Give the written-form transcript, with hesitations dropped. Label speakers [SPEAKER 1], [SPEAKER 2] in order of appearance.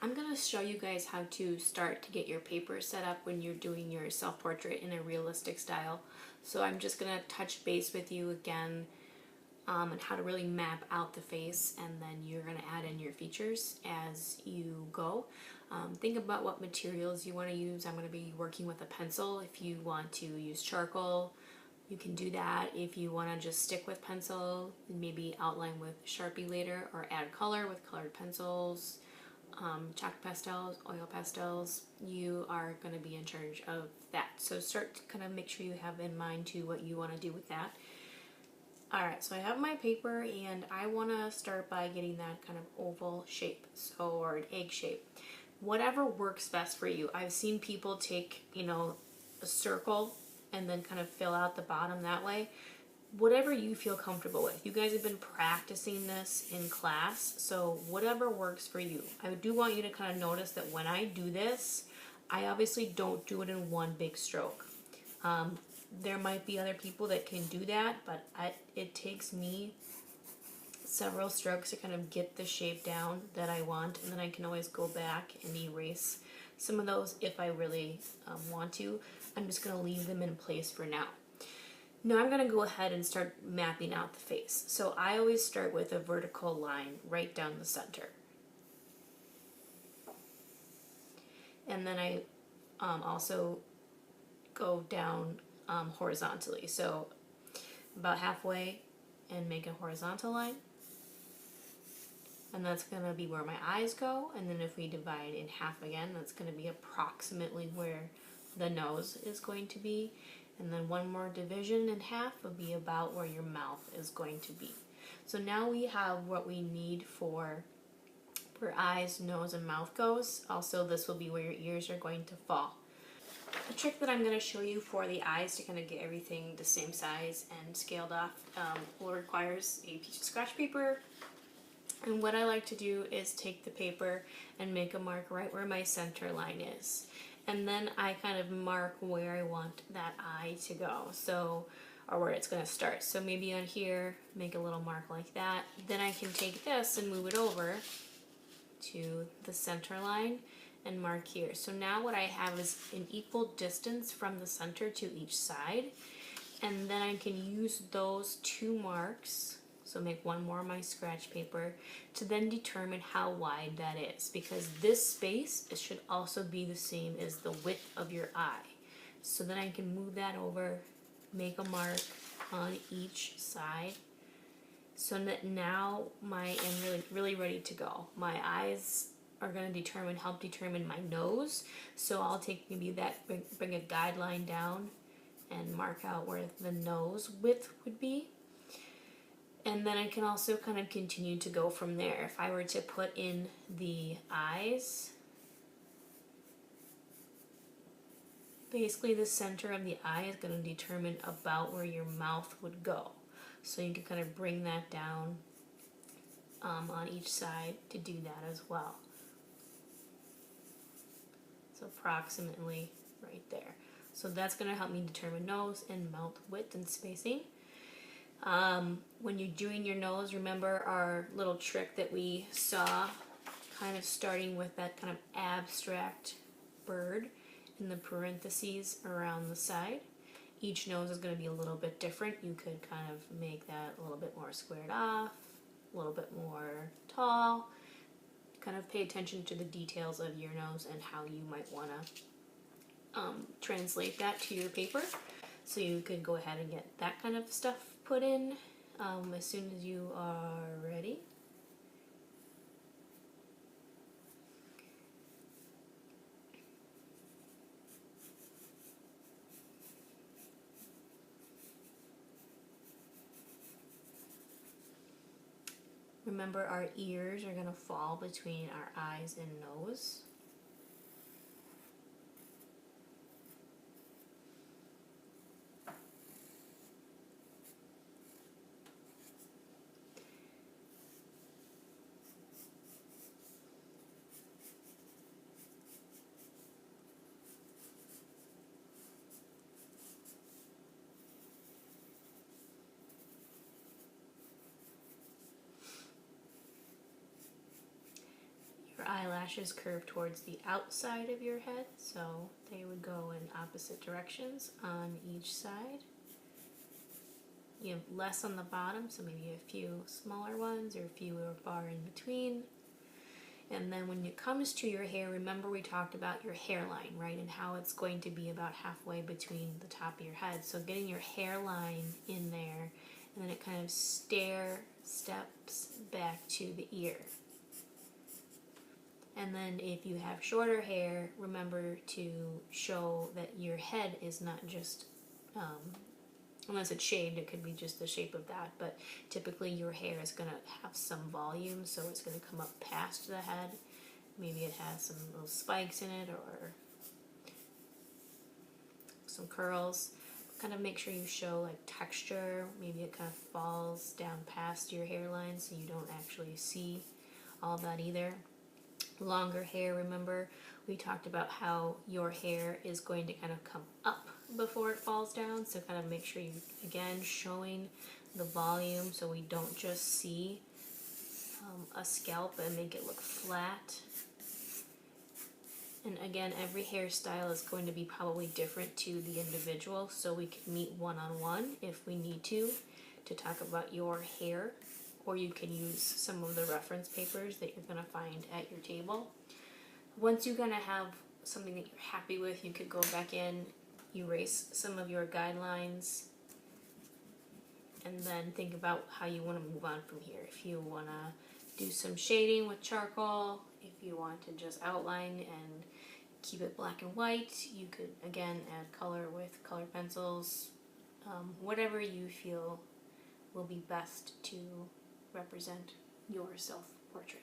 [SPEAKER 1] I'm going to show you guys how to start to get your paper set up when you're doing your self-portrait in a realistic style. So I'm just going to touch base with you again on how to really map out the face, and then you're going to add in your features as you go. Think about what materials you want to use. I'm going to be working with a pencil. If you want to use charcoal, you can do that. If you want to just stick with pencil, maybe outline with Sharpie later, or add color with colored pencils, chalk pastels, oil pastels, you are going to be in charge of that. So start to kind of make sure you have in mind to what you want to do with that. Alright, so I have my paper and I want to start by getting that kind of oval shape, so, or an egg shape. Whatever works best for you. I've seen people take, a circle and then kind of fill out the bottom that way. Whatever you feel comfortable with. You guys have been practicing this in class, so whatever works for you. I do want you to kind of notice that when I do this, I obviously don't do it in one big stroke. There might be other people that can do that, but it takes me several strokes to kind of get the shape down that I want, and then I can always go back and erase some of those if I really want to. I'm just going to leave them in place for now. Now I'm going to go ahead and start mapping out the face. So I always start with a vertical line right down the center. And then I also go down horizontally. So about halfway and make a horizontal line. And that's going to be where my eyes go. And then if we divide in half again, that's going to be approximately where the nose is going to be. And then one more division in half would be about where your mouth is going to be. So now we have what we need for where eyes, nose, and mouth goes. Also, this will be where your ears are going to fall. The trick that I'm going to show you for the eyes to kind of get everything the same size and scaled off requires a piece of scratch paper. And what I like to do is take the paper and make a mark right where my center line is. And then I kind of mark where I want that eye to go, so, or where it's going to start. So maybe on here, make a little mark like that. Then I can take this and move it over to the center line and mark here. So now what I have is an equal distance from the center to each side. And then I can use those two marks, so make one more of my scratch paper, to then determine how wide that is, because this space should also be the same as the width of your eye. So then I can move that over, make a mark on each side, so that now I'm really ready to go. My eyes are going to help determine my nose, so I'll take maybe that, bring a guideline down and mark out where the nose width would be. And then I can also kind of continue to go from there. If I were to put in the eyes, basically the center of the eye is going to determine about where your mouth would go. So you can kind of bring that down on each side to do that as well. So approximately right there. So that's going to help me determine nose and mouth width and spacing. When you're doing your nose, remember our little trick that we saw, kind of starting with that kind of abstract bird in the parentheses around the side. Each nose is going to be a little bit different. You could kind of make that a little bit more squared off, a little bit more tall. Kind of pay attention to the details of your nose and how you might want to translate that to your paper. So you could go ahead and get that kind of stuff put in as soon as you are ready. Remember, our ears are going to fall between our eyes and nose. Your lashes curve towards the outside of your head, so they would go in opposite directions on each side. You have less on the bottom, so maybe a few smaller ones or a few far in between. And then when it comes to your hair, remember we talked about your hairline, right? And how it's going to be about halfway between the top of your head. So getting your hairline in there, and then it kind of steps back to the ear. And then if you have shorter hair, remember to show that your head is not just, unless it's shaved, it could be just the shape of that, but typically your hair is going to have some volume, so it's going to come up past the head. Maybe it has some little spikes in it or some curls. Kind of make sure you show like texture. Maybe it kind of falls down past your hairline so you don't actually see all that either. Longer hair, remember we talked about how your hair is going to kind of come up before it falls down, so kind of make sure you, again, showing the volume so we don't just see a scalp and make it look flat. And again, every hairstyle is going to be probably different to the individual, so we can meet one-on-one if we need to talk about your hair, or you can use some of the reference papers that you're going to find at your table. Once you're going to have something that you're happy with, you could go back in, erase some of your guidelines, and then think about how you want to move on from here. If you want to do some shading with charcoal, if you want to just outline and keep it black and white, you could again add color with color pencils, whatever you feel will be best to represent your self-portrait.